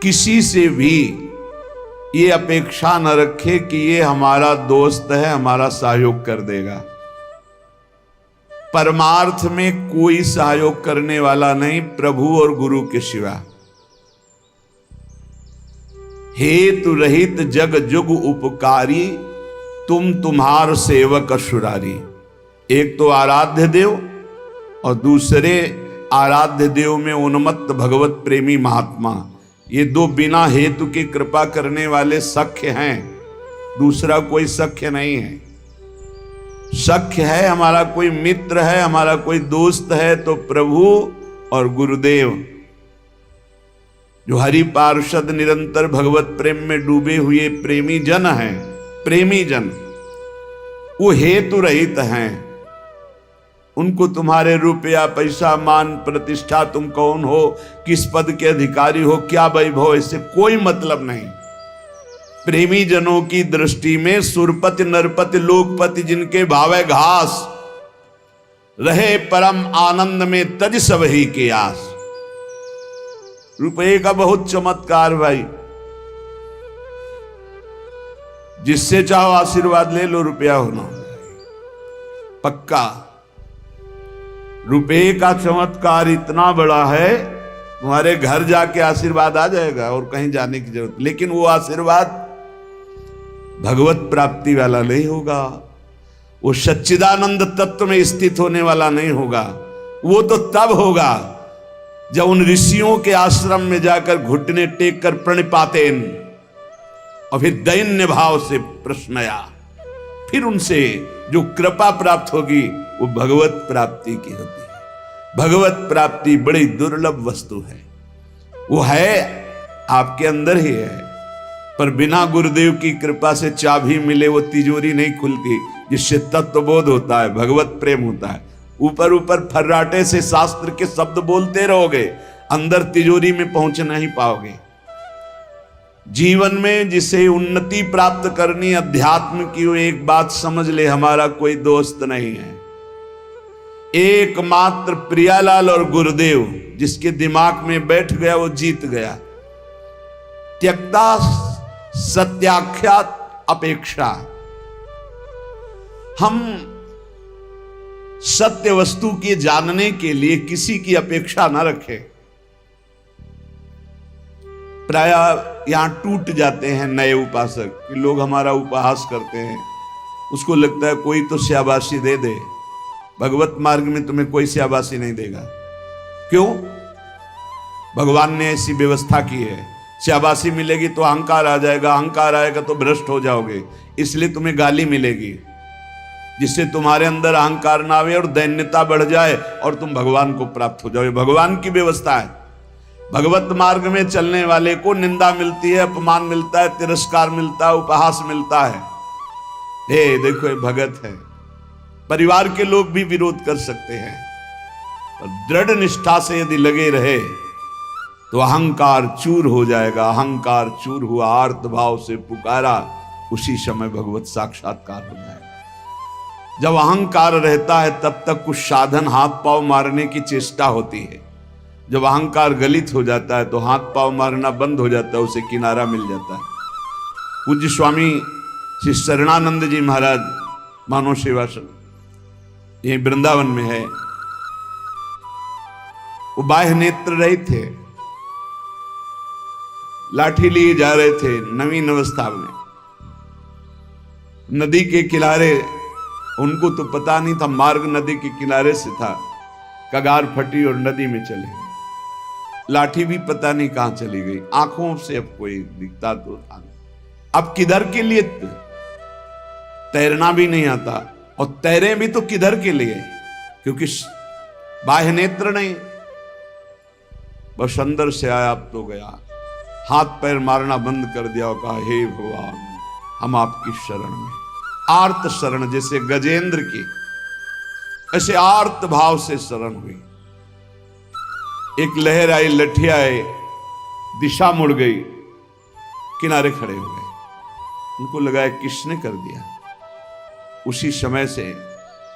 किसी से भी ये अपेक्षा न रखे कि ये हमारा दोस्त है, हमारा सहयोग कर देगा। परमार्थ में कोई सहयोग करने वाला नहीं प्रभु और गुरु के सिवा। हेतु रहित जग जुग उपकारी, तुम तुम्हार सेवक असुरारी। एक तो आराध्य देव और दूसरे आराध्य देव में उन्मत्त भगवत प्रेमी महात्मा। ये दो बिना हेतु की कृपा करने वाले सख्य हैं, दूसरा कोई सख्य नहीं है। सख्य है हमारा कोई मित्र है, हमारा कोई दोस्त है तो प्रभु और गुरुदेव, जो हरि पार्षद निरंतर भगवत प्रेम में डूबे हुए प्रेमी जन हैं। प्रेमी जन वो हेतु रहित हैं। उनको तुम्हारे रुपया पैसा मान प्रतिष्ठा, तुम कौन हो, किस पद के अधिकारी हो, क्या वैभव, इससे कोई मतलब नहीं। प्रेमी जनों की दृष्टि में सुरपति नरपति लोकपति जिनके भावे घास, रहे परम आनंद में तज सब ही के आस। रुपये का बहुत चमत्कार भाई, जिससे चाहो आशीर्वाद ले लो, रुपया होना पक्का। रुपये का चमत्कार इतना बड़ा है, तुम्हारे घर जाके आशीर्वाद आ जाएगा और कहीं जाने की जरूरत। लेकिन वो आशीर्वाद भगवत प्राप्ति वाला नहीं होगा, वो सच्चिदानंद तत्व में स्थित होने वाला नहीं होगा। वो तो तब होगा जब उन ऋषियों के आश्रम में जाकर घुटने टेक कर प्रणिपातेन और फिर दैन्य भाव से प्रश्नया, फिर उनसे जो कृपा प्राप्त होगी वो भगवत प्राप्ति की होती है। भगवत प्राप्ति बड़ी दुर्लभ वस्तु है, वो है आपके अंदर ही है, पर बिना गुरुदेव की कृपा से चाबी मिले वो तिजोरी नहीं खुलती, जिससे तत्वबोध होता है, भगवत प्रेम होता है। ऊपर ऊपर फर्राटे से शास्त्र के शब्द बोलते रहोगे, अंदर तिजोरी में पहुंच नहीं पाओगे। जीवन में जिसे उन्नति प्राप्त करनी अध्यात्म की, वो एक बात समझ ले, हमारा कोई दोस्त नहीं है। एकमात्र प्रियालाल और गुरुदेव जिसके दिमाग में बैठ गया वो जीत गया। त्यक्ता सत्याख्यात अपेक्षा, हम सत्य वस्तु के जानने के लिए किसी की अपेक्षा ना रखें। प्राय यहां टूट जाते हैं नए उपासक कि लोग हमारा उपहास करते हैं, उसको लगता है कोई तो शाबाशी दे दे। भगवत मार्ग में तुम्हें कोई शाबाशी नहीं देगा। क्यों? भगवान ने ऐसी व्यवस्था की है। शाबाशी मिलेगी तो अहंकार आ जाएगा, अहंकार आएगा तो भ्रष्ट हो जाओगे, इसलिए तुम्हें गाली मिलेगी, जिससे तुम्हारे अंदर अहंकार ना आवे और दैन्यता बढ़ जाए और तुम भगवान को प्राप्त हो जाओ। भगवान की व्यवस्था है। भगवत मार्ग में चलने वाले को निंदा मिलती है, अपमान मिलता है, तिरस्कार मिलता है, उपहास मिलता है। हे देखो ये भगत है। परिवार के लोग भी विरोध कर सकते हैं, और दृढ़ निष्ठा से यदि लगे रहे तो अहंकार चूर हो जाएगा। अहंकार चूर हुआ, आर्त भाव से पुकारा, उसी समय भगवत साक्षात्कार हो जाएगा। जब अहंकार रहता है तब तक कुछ साधन हाथ पांव मारने की चेष्टा होती है। जब अहंकार गलित हो जाता है तो हाथ पांव मारना बंद हो जाता है, उसे किनारा मिल जाता है। पूज्य स्वामी श्री शरणानंद जी महाराज मानव सेवा यही वृंदावन में है, वो बाह्य नेत्र रहित थे, लाठी लिए जा रहे थे नवीन अवस्था में, नदी के किनारे। उनको तो पता नहीं था, मार्ग नदी के किनारे से था, कगार फटी और नदी में चले गए। लाठी भी पता नहीं कहां चली गई, आंखों से अब कोई दिखता तो था। अब किधर के लिए? तैरना भी नहीं आता, और तैरे भी तो किधर के लिए? क्योंकि बाह्य नेत्र नहीं, बस अंदर से आया अब तो गया। हाथ पैर मारना बंद कर दिया और कहा, हे भगवान हम आपकी शरण में। आर्त शरण, जैसे गजेंद्र की, ऐसे आर्त भाव से शरण हुई। एक लहर आई, लठिया आए, दिशा मुड़ गई, किनारे खड़े हो गए। उनको लगा किसने कर दिया। उसी समय से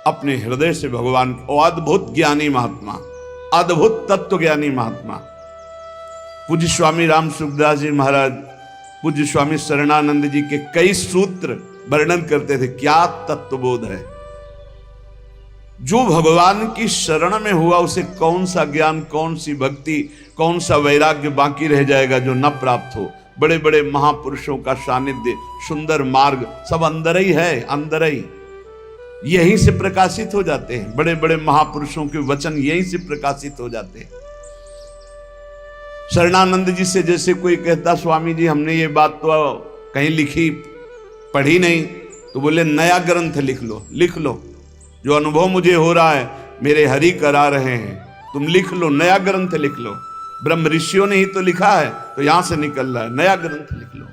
अपने हृदय से भगवान, अद्भुत ज्ञानी महात्मा, अद्भुत तत्व ज्ञानी महात्मा, पूज्य स्वामी राम सुखदास जी महाराज, पूज्य स्वामी शरणानंद जी के कई सूत्र वर्णन करते थे। क्या तत्वबोध है। जो भगवान की शरण में हुआ उसे कौन सा ज्ञान, कौन सी भक्ति, कौन सा वैराग्य बाकी रह जाएगा जो न प्राप्त हो। बड़े बड़े महापुरुषों का सानिध्य, सुंदर मार्ग सब अंदर ही है, अंदर ही यहीं से प्रकाशित हो जाते हैं। बड़े बड़े महापुरुषों के वचन यहीं से प्रकाशित हो जाते हैं। शरणानंद जी से जैसे कोई कहता स्वामी जी हमने ये बात तो कहीं लिखी पढ़ी नहीं, तो बोले नया ग्रंथ लिख लो, लिख लो। जो अनुभव मुझे हो रहा है मेरे हरि करा रहे हैं, तुम लिख लो, नया ग्रंथ लिख लो। ब्रह्म ऋषियों ने ही तो लिखा है, तो यहां से निकल रहा है, नया ग्रंथ लिख लो।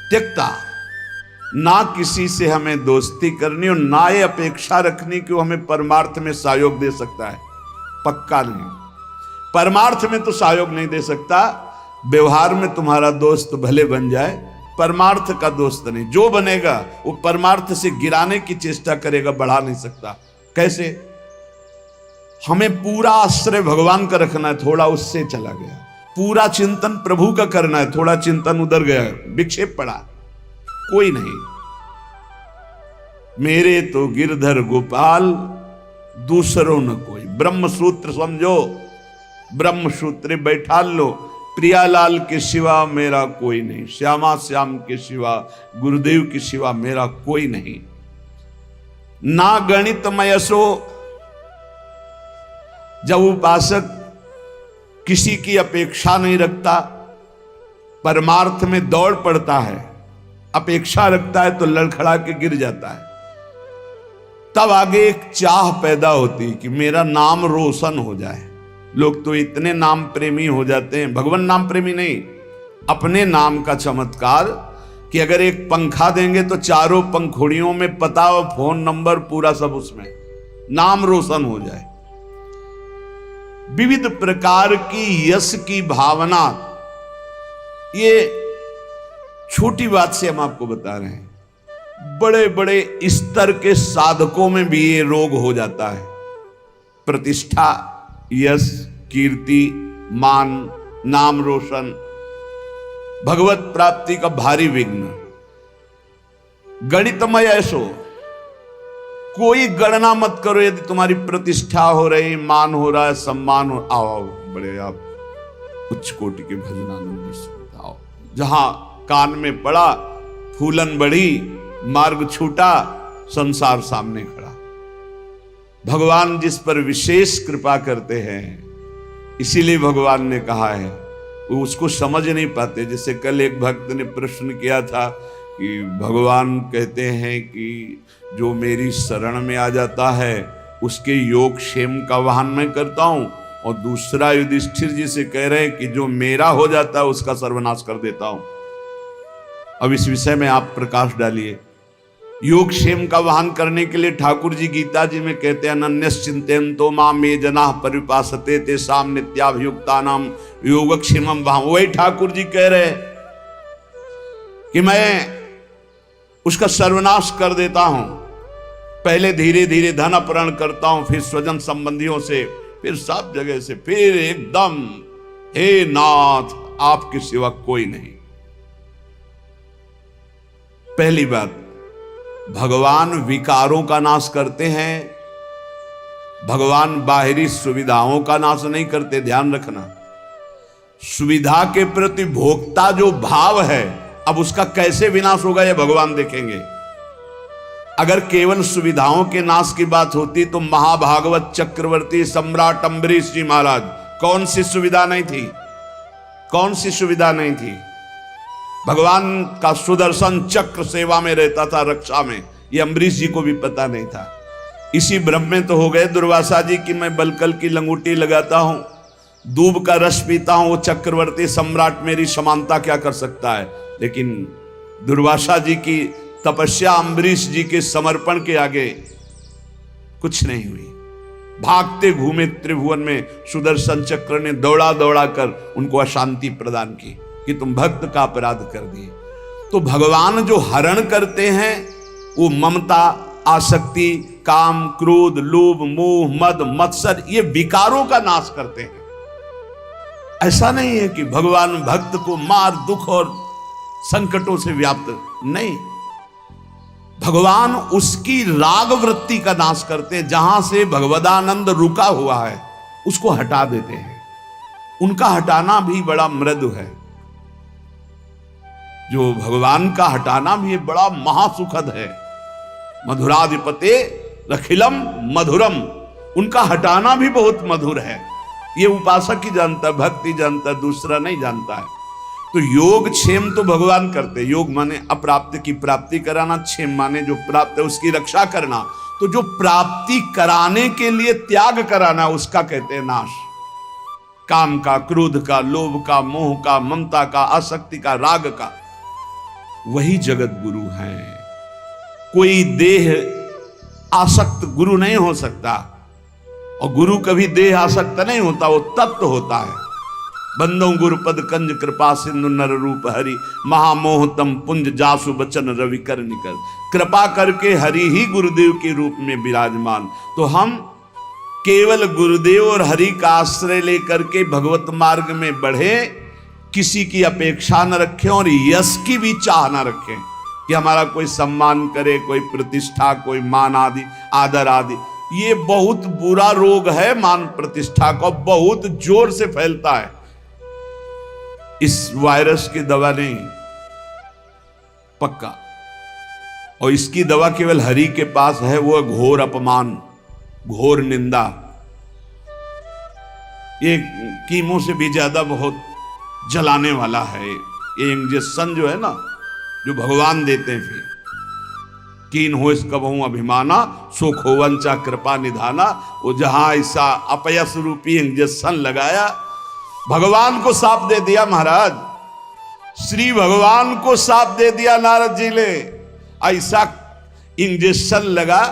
त्यक्ता, ना किसी से हमें दोस्ती करनी और ना ये अपेक्षा रखनी कि वो हमें परमार्थ में सहयोग दे सकता है। पक्का नहीं, परमार्थ में तो सहयोग नहीं दे सकता। व्यवहार में तुम्हारा दोस्त भले बन जाए, परमार्थ का दोस्त नहीं। जो बनेगा वो परमार्थ से गिराने की चेष्टा करेगा, बढ़ा नहीं सकता। कैसे? हमें पूरा आश्रय भगवान का रखना है, थोड़ा उससे चला गया। पूरा चिंतन प्रभु का करना है, थोड़ा चिंतन उधर गया, विक्षेप पड़ा, कोई नहीं। मेरे तो गिरधर गोपाल, दूसरों न कोई। ब्रह्म सूत्र समझो, ब्रह्म सूत्र बैठा लो। प्रियालाल के सिवा मेरा कोई नहीं, श्यामा श्याम के सिवा, गुरुदेव के सिवा मेरा कोई नहीं। ना गणित मयसो, जब उपासक किसी की अपेक्षा नहीं रखता, परमार्थ में दौड़ पड़ता है, अपेक्षा रखता है तो लड़खड़ा के गिर जाता है। तब आगे एक चाह पैदा होती कि मेरा नाम रोशन हो जाए। लोग तो इतने नाम प्रेमी हो जाते हैं, भगवान नाम प्रेमी नहीं, अपने नाम का चमत्कार, कि अगर एक पंखा देंगे तो चारों पंखुड़ियों में पता और फोन नंबर पूरा सब उसमें, नाम रोशन हो जाए। विविध प्रकार की यश की भावना, ये छोटी बात से हम आपको बता रहे हैं। बड़े बड़े स्तर के साधकों में भी ये रोग हो जाता है। प्रतिष्ठा, यश, कीर्ति, मान, नाम रोशन, भगवत प्राप्ति का भारी विघ्न। गणितमय ऐसो, कोई गणना मत करो। यदि तुम्हारी प्रतिष्ठा हो रही, मान हो रहा है, सम्मान हो, आओ बड़े आप उच्च कोटि के भजनानंद जी आओ। जहां कान में पड़ा, फूलन बढ़ी, मार्ग छूटा, संसार सामने खड़ा। भगवान जिस पर विशेष कृपा करते हैं, इसीलिए भगवान ने कहा है, वो उसको समझ नहीं पाते। जैसे कल एक भक्त ने प्रश्न किया था कि भगवान कहते हैं कि जो मेरी शरण में आ जाता है उसके योग क्षेम का वाहन मैं करता हूं, और दूसरा युधिष्ठिर जी से कह रहे हैं कि जो मेरा हो जाता है उसका सर्वनाश कर देता हूं। अब इस विषय में आप प्रकाश डालिए। योग क्षेम का वाहन करने के लिए ठाकुर जी गीता जी में कहते हैं, अनन्यश्चिन्तयन्तो मां मे जनाः परिपासते तेषां नित्याभियुक्तानां योगक्षेमं वहां। वही ठाकुर जी कह रहे कि मैं उसका सर्वनाश कर देता हूं। पहले धीरे धीरे धन अपहरण करता हूं, फिर स्वजन संबंधियों से, फिर सब जगह से, फिर एकदम हे नाथ आपके सिवा कोई नहीं। पहली बात, भगवान विकारों का नाश करते हैं, भगवान बाहरी सुविधाओं का नाश नहीं करते। ध्यान रखना, सुविधा के प्रति भोक्ता जो भाव है, अब उसका कैसे विनाश होगा ये भगवान देखेंगे। अगर केवल सुविधाओं के नाश की बात होती तो महाभागवत चक्रवर्ती सम्राट अम्बरीश जी महाराज, कौन सी सुविधा नहीं थी, कौन सी सुविधा नहीं थी। भगवान का सुदर्शन चक्र सेवा में रहता था, रक्षा में, ये अम्बरीश जी को भी पता नहीं था। इसी भ्रम में तो हो गए दुर्वासा जी कि मैं बलकल की लंगोटी लगाता हूं, दूब का रस पीता हूं, वो चक्रवर्ती सम्राट मेरी समानता क्या कर सकता है। लेकिन दुर्वासा जी की तपस्या अम्बरीश जी के समर्पण के आगे कुछ नहीं हुई। भागते घूमे त्रिभुवन में सुदर्शन चक्र ने दौड़ा दौड़ा कर उनको अशांति प्रदान की कि तुम भक्त का अपराध कर दिए। तो भगवान जो हरण करते हैं वो ममता, आसक्ति, काम, क्रोध, लोभ, मोह, मद, मत्सर, ये विकारों का नाश करते हैं। ऐसा नहीं है कि भगवान भक्त को मार दुख और संकटों से व्याप्त, नहीं, भगवान उसकी राग वृत्ति का नाश करते हैं। जहां से भगवदानंद रुका हुआ है उसको हटा देते हैं। उनका हटाना भी बड़ा मृदु है, जो भगवान का हटाना भी बड़ा महासुखद है। मधुराधिपते रखिलम मधुरम, उनका हटाना भी बहुत मधुर है। ये उपासक ही जानता है, भक्ति जानता है, दूसरा नहीं जानता है। तो योग क्षेम तो भगवान करते, योग माने अप्राप्त की प्राप्ति कराना, क्षेम माने जो प्राप्त है उसकी रक्षा करना। तो जो प्राप्ति कराने के लिए त्याग कराना उसका कहते हैं नाश। काम का, क्रोध का, लोभ का, मोह का, ममता का, आसक्ति का, राग का, वही जगत गुरु है। कोई देह आसक्त गुरु नहीं हो सकता, और गुरु कभी देह आसक्त नहीं होता, वो तत्व होता है। बंदो गुरुपद कंज कृपा सिंधु नर रूप हरि, महामोहतम पुंज जासु बचन रवि कर निकर। कृपा करके हरि ही गुरुदेव के रूप में विराजमान। तो हम केवल गुरुदेव और हरि का आश्रय लेकर के भगवत मार्ग में बढ़े, किसी की अपेक्षा न रखें और यश की भी चाह न रखें कि हमारा कोई सम्मान करे, कोई प्रतिष्ठा, कोई मान आदि, आदर आदि। ये बहुत बुरा रोग है मान प्रतिष्ठा का, बहुत जोर से फैलता है। इस वायरस की दवा नहीं पक्का, और इसकी दवा केवल हरि के पास है, वो घोर अपमान, घोर निंदा। ये कीमो से भी ज्यादा बहुत जलाने वाला है ये इंजेक्शन जो है ना, जो भगवान देते हैं। फिर कीन हो इस कबहू अभिमाना, सो खोवंचा कृपा निधाना। वो जहां ऐसा अपयस रूपी इंजेक्शन लगाया, भगवान को साफ दे दिया महाराज, श्री भगवान को साफ दे दिया नारद जी ने। ऐसा इंजेक्शन लगा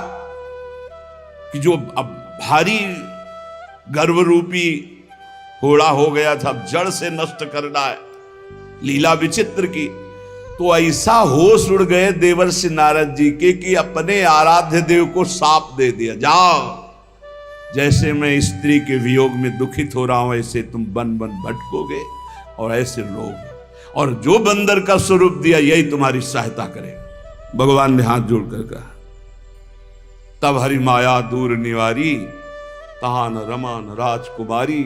कि जो अब भारी गर्भ रूपी घोड़ा हो गया था, जड़ से नष्ट करना है, लीला विचित्र की। तो ऐसा होश उड़ गए देवर्षि नारद जी के कि अपने आराध्य देव को साप दे दिया, जाओ, जैसे मैं स्त्री के वियोग में दुखित हो रहा हूं ऐसे तुम बन बन भटकोगे और ऐसे रोगे, और जो बंदर का स्वरूप दिया यही तुम्हारी सहायता करेगा। भगवान ने हाथ जोड़कर कहा। तब हरि माया दूर निवारी, तहान रमान राजकुमारी,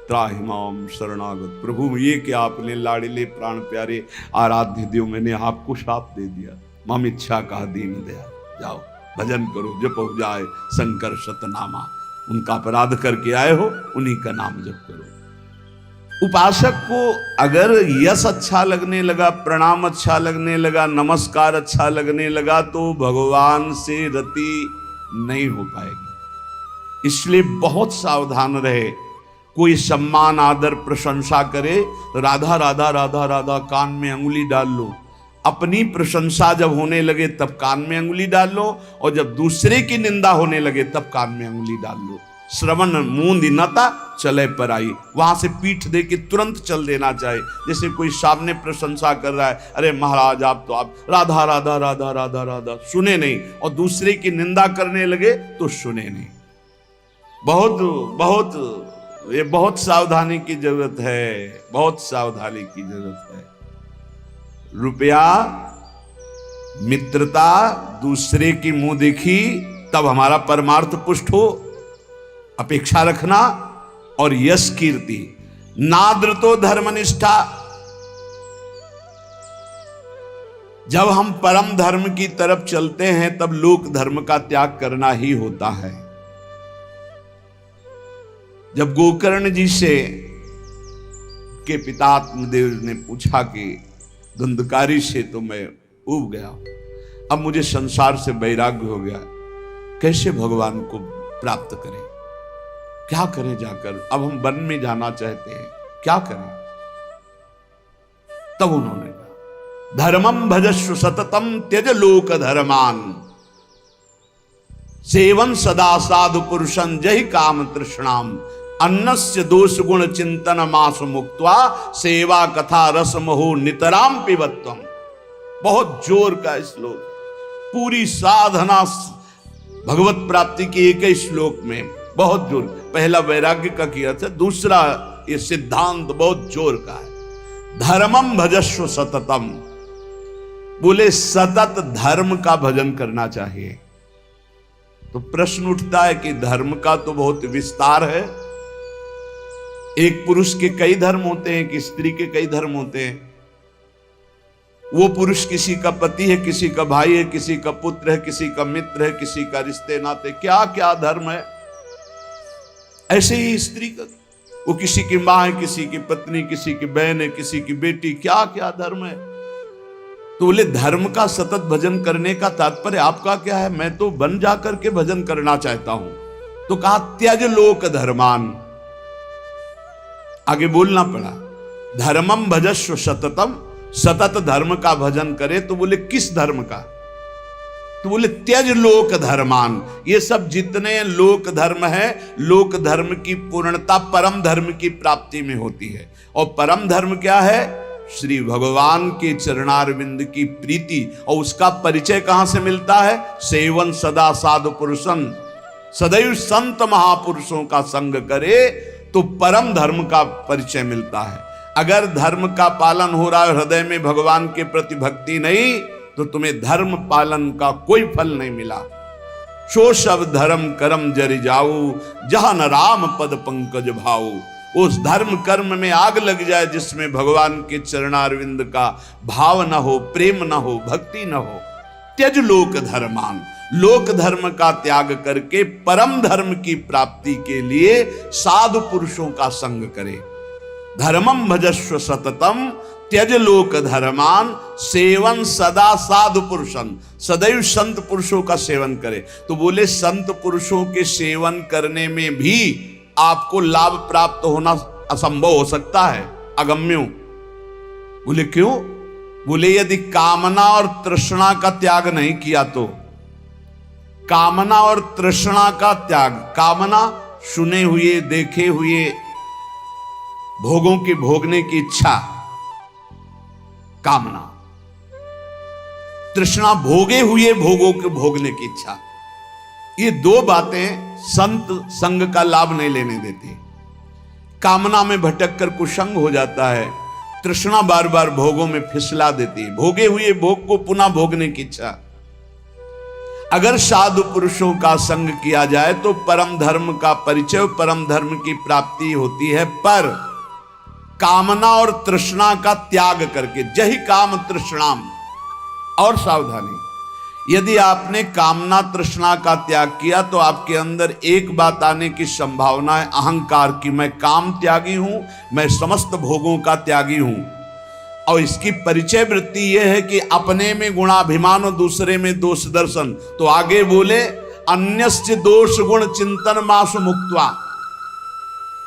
त्राहिमाम शरणागत। प्रभु ये कि आपने लाड़िले प्राण प्यारे आराध्य देव, मैंने आपको शाप दे दिया। मम इच्छा का दीन दया, जाओ भजन करो, जप हो जाए शंकर शतनामा। उनका अपराध करके आए हो, उन्हीं का नाम जप करो। उपासक को अगर यश अच्छा लगने लगा, प्रणाम अच्छा लगने लगा, नमस्कार अच्छा लगने लगा, तो भगवान से रति नहीं हो पाएगी। इसलिए बहुत सावधान रहे। कोई सम्मान आदर प्रशंसा करे, राधा राधा राधा राधा कान में अंगुली डाल लो। अपनी प्रशंसा जब होने लगे तब कान में अंगुली डाल लो, और जब दूसरे की निंदा होने लगे तब कान में अंगुली डाल लो। श्रवण मूंद नता चले पर आई, वहां से पीठ दे के तुरंत चल देना चाहिए। जैसे कोई सामने प्रशंसा कर रहा है, अरे महाराज आप तो आप राधा राधा राधा राधा राधा, सुने नहीं, और दूसरे की निंदा करने लगे तो सुने नहीं। बहुत बहुत ये बहुत सावधानी की जरूरत है, बहुत सावधानी की जरूरत है। रुपया, मित्रता, दूसरे की मुंह देखी तब हमारा परमार्थ पुष्ट हो, अपेक्षा रखना, और यश कीर्ति, नादृतो धर्मनिष्ठा। जब हम परम धर्म की तरफ चलते हैं तब लोक धर्म का त्याग करना ही होता है। जब गोकर्ण जी से के पिता आत्मदेव ने पूछा कि धुंधकारी से तो मैं उब गया, अब मुझे संसार से वैराग्य हो गया, कैसे भगवान को प्राप्त करें, क्या करें जाकर, अब हम वन में जाना चाहते हैं, क्या करें? तब उन्होंने कहा, धर्मम भजस्व सततम त्यज लोक धर्मान, सेवन सदा साधु पुरुषं जहि काम तृष्णाम, अन्नस्य दोष गुण चिंतन मास मुक्त्वा, सेवा कथा रस मोहो नितराम पिबत्वम। बहुत जोर का श्लोक, पूरी साधना भगवत प्राप्ति के एक ही श्लोक में बहुत जोर। पहला वैराग्य का किया था, दूसरा ये सिद्धांत बहुत जोर का है। धर्मम भजस्व सततम, बोले सतत धर्म का भजन करना चाहिए। तो प्रश्न उठता है कि धर्म का तो बहुत विस्तार है, एक पुरुष के कई धर्म होते हैं, कि स्त्री के कई धर्म होते हैं। वो पुरुष किसी का पति है, किसी का भाई है, किसी का पुत्र है, किसी का मित्र है, किसी का रिश्ते नाते, क्या क्या धर्म है। ऐसे ही स्त्री का, वो किसी की मां है, किसी की पत्नी, किसी की बहन है, किसी की बेटी, क्या क्या धर्म है। तो बोले धर्म का सतत भजन करने का तात्पर्य आपका क्या है? मैं तो बन जाकर के भजन करना चाहता हूं। तो कहा त्यज लोक धर्मान, आगे बोलना पड़ा, धर्मम भजस्व सततम, सतत धर्म का भजन करे। तो बोले किस धर्म का? तो बोले त्यज लोक धर्मान। ये सब जितने लोक धर्म है, लोक धर्म की पूर्णता परम धर्म की प्राप्ति में होती है। और परम धर्म क्या है? श्री भगवान के चरणारविंद की प्रीति। और उसका परिचय कहां से मिलता है? सेवन सदा साधु पुरुषन, सदैव संत महापुरुषों का संग करे तो परम धर्म का परिचय मिलता है। अगर धर्म का पालन हो रहा है, हृदय में भगवान के प्रति भक्ति नहीं, तो तुम्हें धर्म पालन का कोई फल नहीं मिला। सो सब धर्म कर्म जरि जाऊ, जहां न राम पद पंकज भाऊ। उस धर्म कर्म में आग लग जाए जिसमें भगवान के चरणारविंद का भाव न हो, प्रेम न हो, भक्ति न हो। त्यज लोक धर्मान, लोक धर्म का त्याग करके परम धर्म की प्राप्ति के लिए साधु पुरुषों का संग करे। धर्मम भजस्व सततम त्यज लोक धर्मान, सेवन सदा साधु पुरुषन, सदैव संत पुरुषों का सेवन करे। तो बोले संत पुरुषों के सेवन करने में भी आपको लाभ प्राप्त होना असंभव हो सकता है, अगम्यों। बोले क्यों? बोले यदि कामना और तृष्णा का त्याग नहीं किया तो। कामना और तृष्णा का त्याग, कामना सुने हुए देखे हुए भोगों के भोगने की इच्छा, कामना, तृष्णा भोगे हुए भोगों के भोगने की इच्छा। ये दो बातें संत संग का लाभ नहीं लेने देती। कामना में भटक कर कुसंग हो जाता है, तृष्णा बार बार भोगों में फिसला देती है, भोगे हुए भोग को पुनः भोगने की इच्छा। अगर साधु पुरुषों का संग किया जाए तो परम धर्म का परिचय, परम धर्म की प्राप्ति होती है। पर कामना और तृष्णा का त्याग करके, जहि काम तृष्णाम। और सावधानी, यदि आपने कामना तृष्णा का त्याग किया तो आपके अंदर एक बात आने की संभावना है, अहंकार की। मैं काम त्यागी हूं, मैं समस्त भोगों का त्यागी हूं। और इसकी परिचय वृत्ति यह है कि अपने में गुणाभिमान और दूसरे में दोष दर्शन। तो आगे बोले अन्यस्य दोष गुण चिंतन मासु मुक्त्वा,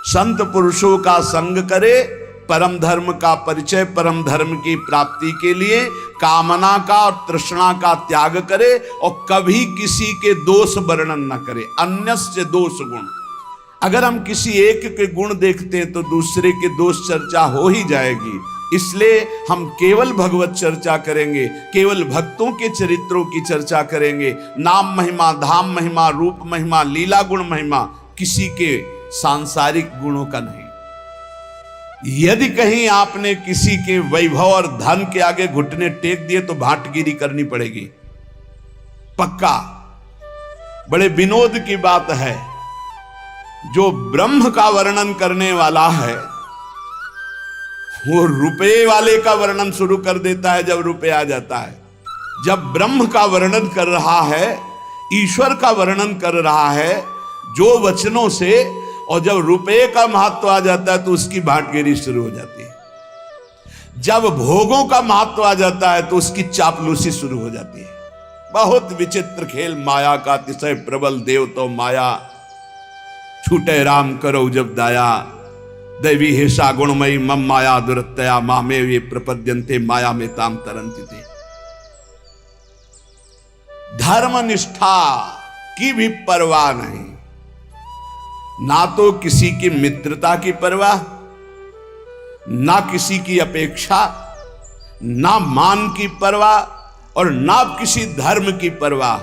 संत पुरुषों का संग करे, परम धर्म का परिचय, परम धर्म की प्राप्ति के लिए कामना का और तृष्णा का त्याग करे और कभी किसी के दोष वर्णन न करे। अन्यस्य दोष गुण, अगर हम किसी एक के गुण देखते हैं तो दूसरे के दोष चर्चा हो ही जाएगी। इसलिए हम केवल भगवत चर्चा करेंगे, केवल भक्तों के चरित्रों की चर्चा करेंगे। नाम महिमा, धाम महिमा, रूप महिमा, लीला गुण महिमा, किसी के सांसारिक गुणों का नहीं। यदि कहीं आपने किसी के वैभव और धन के आगे घुटने टेक दिए तो भाटगिरी करनी पड़ेगी, पक्का। बड़े विनोद की बात है, जो ब्रह्म का वर्णन करने वाला है वो रुपए वाले का वर्णन शुरू कर देता है जब रुपए आ जाता है। जब ब्रह्म का वर्णन कर रहा है, ईश्वर का वर्णन कर रहा है जो वचनों से, और जब रुपए का महत्व आ जाता है तो उसकी भाटगिरी शुरू हो जाती है। जब भोगों का महत्व आ जाता है तो उसकी चापलूसी शुरू हो जाती है। बहुत विचित्र खेल माया का, अतिशय प्रबल देव तो माया, छूटे राम करो जब दाया, दैवी हेषा गुणमयी मम माया दुरत्तया, मामे वे प्रपद्यन्ते माया में ताम तरन्ति थे। धर्म निष्ठा की भी परवाह नहीं, ना तो किसी की मित्रता की परवाह, ना किसी की अपेक्षा, ना मान की परवाह और ना किसी धर्म की परवाह।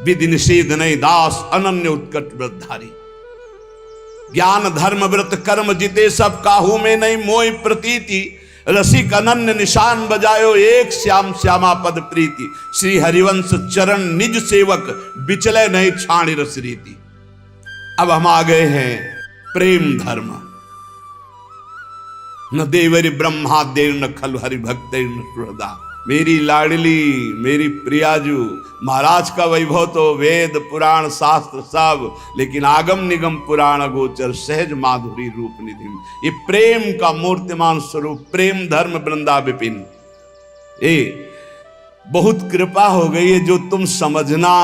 विधि निषेध नहीं दास अनन्य उत्कट व्रतधारी। ज्ञान धर्म व्रत कर्म जिते सब काहू में नहीं मोह प्रतीति, रसिक अनन्य निशान बजायो एक श्याम श्यामा पद प्रीति, श्री हरिवंश चरण निज सेवक बिचले नहीं छाणी रस रीति। अब हम आ गए हैं प्रेम धर्म। न देवरी ब्रह्मा देव न खल हरि भक्त न सुहृदा। मेरी लाडली मेरी प्रियाजू, महाराज का वैभव तो वेद पुराण शास्त्र सब, लेकिन आगम निगम पुराण गोचर सहज माधुरी रूप निधि। ये प्रेम का मूर्तिमान स्वरूप प्रेम धर्म वृंदा विपिन। ये बहुत कृपा हो गई है, जो तुम समझना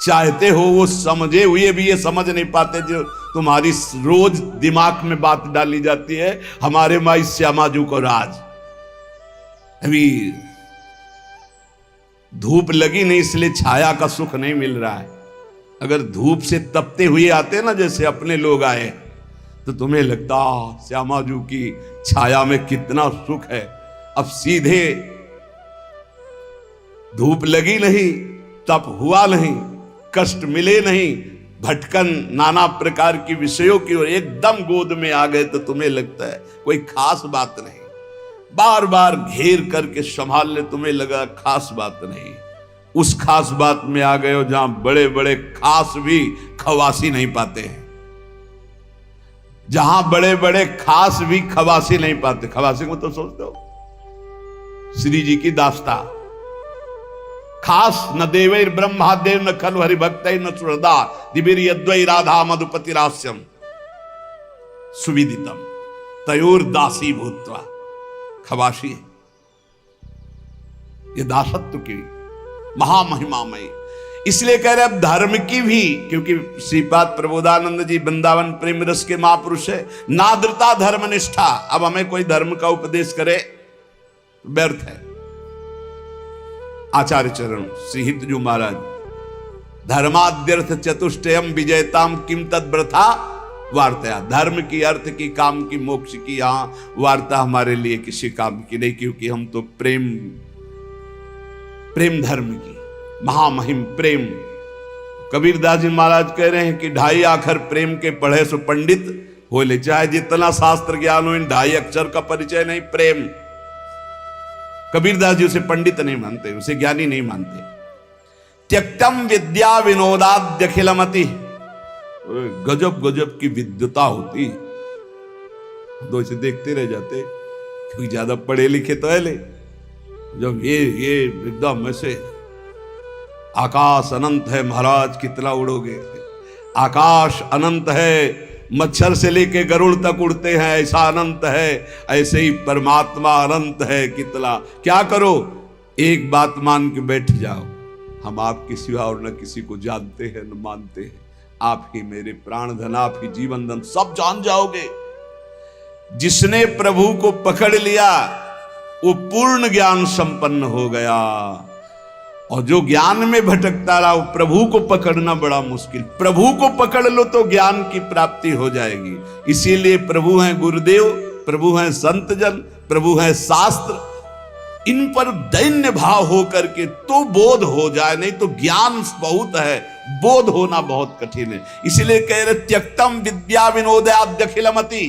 चाहते हो वो समझे हुए भी ये समझ नहीं पाते, जो तुम्हारी रोज दिमाग में बात डाली जाती है। हमारे माई श्यामाजू को राज अभी धूप लगी नहीं, इसलिए छाया का सुख नहीं मिल रहा है। अगर धूप से तपते हुए आते ना, जैसे अपने लोग आए, तो तुम्हें लगता श्यामाजू की छाया में कितना सुख है। अब सीधे धूप लगी नहीं, तप हुआ नहीं, कष्ट मिले नहीं, भटकन नाना प्रकार की विषयों की ओर एकदम गोद में आ गए, तो तुम्हें लगता है कोई खास बात नहीं। बार बार घेर करके संभालने तुम्हें लगा खास बात नहीं। उस खास बात में आ गए हो जहां बड़े बड़े खास भी खवासी नहीं पाते हैं, जहां बड़े बड़े खास भी खवासी नहीं पाते। खवासी को तो सोचते हो श्री जी की दास्ता, खास न देवैर ब्रह्मा देव न खलु हरि भक्तैर न सुहृदा, दिवीर यद्वै राधा मधुपति रास्यम सुविदितम तयोर दासी भूत्वा। खवासी है ये दासत्व की महामहिमामयी। इसलिए कह रहे अब धर्म की भी, क्योंकि श्रीपाद प्रबोधानंद जी वृंदावन प्रेम रस के महापुरुष है। नाद्रता धर्म निष्ठा। अब हमें कोई धर्म का उपदेश करे व्यर्थ है। आचार्य चरण श्री हितजू महाराज, धर्माद्यर्थ चतुष्टयम विजयताम किम तद्व्रथा वार्ता। धर्म की, अर्थ की, काम की, मोक्ष की यहां वार्ता हमारे लिए किसी काम की नहीं, क्योंकि हम तो प्रेम धर्म की महामहिम प्रेम। कबीरदास जी महाराज कह रहे हैं कि 2.5 अक्षर प्रेम के पढ़े सो पंडित हो ले। चाहे जितना शास्त्र ज्ञान हो, इन 2.5 अक्षर का परिचय नहीं प्रेम। कबीरदास जी उसे पंडित नहीं मानते, उसे ज्ञानी नहीं मानते। त्यक्तम विद्या विनोदाद्यखिलमति। गजब गजब की विद्वता होती, तो इसे देखते रह जाते, क्योंकि ज्यादा पढ़े लिखे तो है ले। जब ये एकदम ऐसे आकाश अनंत है महाराज, कितना उड़ोगे। आकाश अनंत है, मच्छर से लेके गरुड़ तक उड़ते हैं, ऐसा अनंत है। ऐसे ही परमात्मा अनंत है, कितना क्या करो, एक बात मान के बैठ जाओ, हम आपके सिवा और न किसी को जानते हैं न मानते हैं। आप ही मेरे प्राण धन, आप ही जीवन धन, सब जान जाओगे। जिसने प्रभु को पकड़ लिया वो पूर्ण ज्ञान संपन्न हो गया, और जो ज्ञान में भटकता रहा वो प्रभु को पकड़ना बड़ा मुश्किल। प्रभु को पकड़ लो तो ज्ञान की प्राप्ति हो जाएगी। इसीलिए प्रभु हैं गुरुदेव, प्रभु हैं संत जन, प्रभु हैं शास्त्र, इन पर दैन्य भाव हो करके तो बोध हो जाए, नहीं तो ज्ञान बहुत है, बोध होना बहुत कठिन है। इसलिए कह रहे त्यक्तम विद्या विनोदाद्यखिलमति।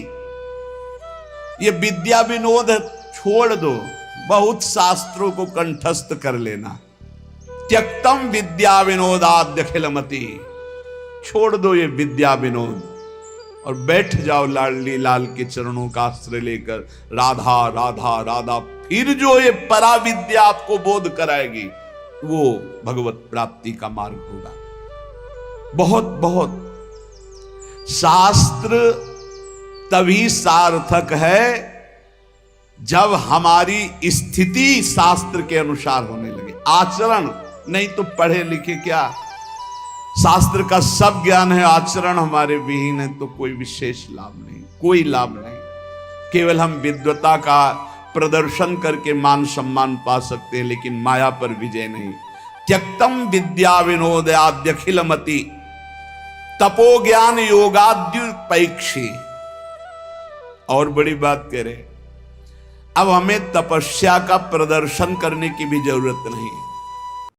ये विद्या विनोद छोड़ दो, बहुत शास्त्रों को कंठस्थ कर लेना। त्यक्तम विद्या विनोदाद्यखिलमति, छोड़ दो ये विद्या विनोद और बैठ जाओ लाडली लाल के चरणों का आश्रय लेकर। राधा राधा राधा, फिर जो ये परा विद्या आपको बोध कराएगी वो भगवत प्राप्ति का मार्ग होगा। बहुत बहुत शास्त्र तभी सार्थक है जब हमारी स्थिति शास्त्र के अनुसार होने लगे। आचरण नहीं तो पढ़े लिखे क्या, शास्त्र का सब ज्ञान है, आचरण हमारे विहीन है तो कोई विशेष लाभ नहीं, कोई लाभ नहीं। केवल हम विद्वता का प्रदर्शन करके मान सम्मान पा सकते हैं, लेकिन माया पर विजय नहीं। त्यक्तम विद्या विनोदाद्यखिलमति, तपो ज्ञान योगाद्युपैक्षी। और बड़ी बात कह रहे, अब हमें तपस्या का प्रदर्शन करने की भी जरूरत नहीं।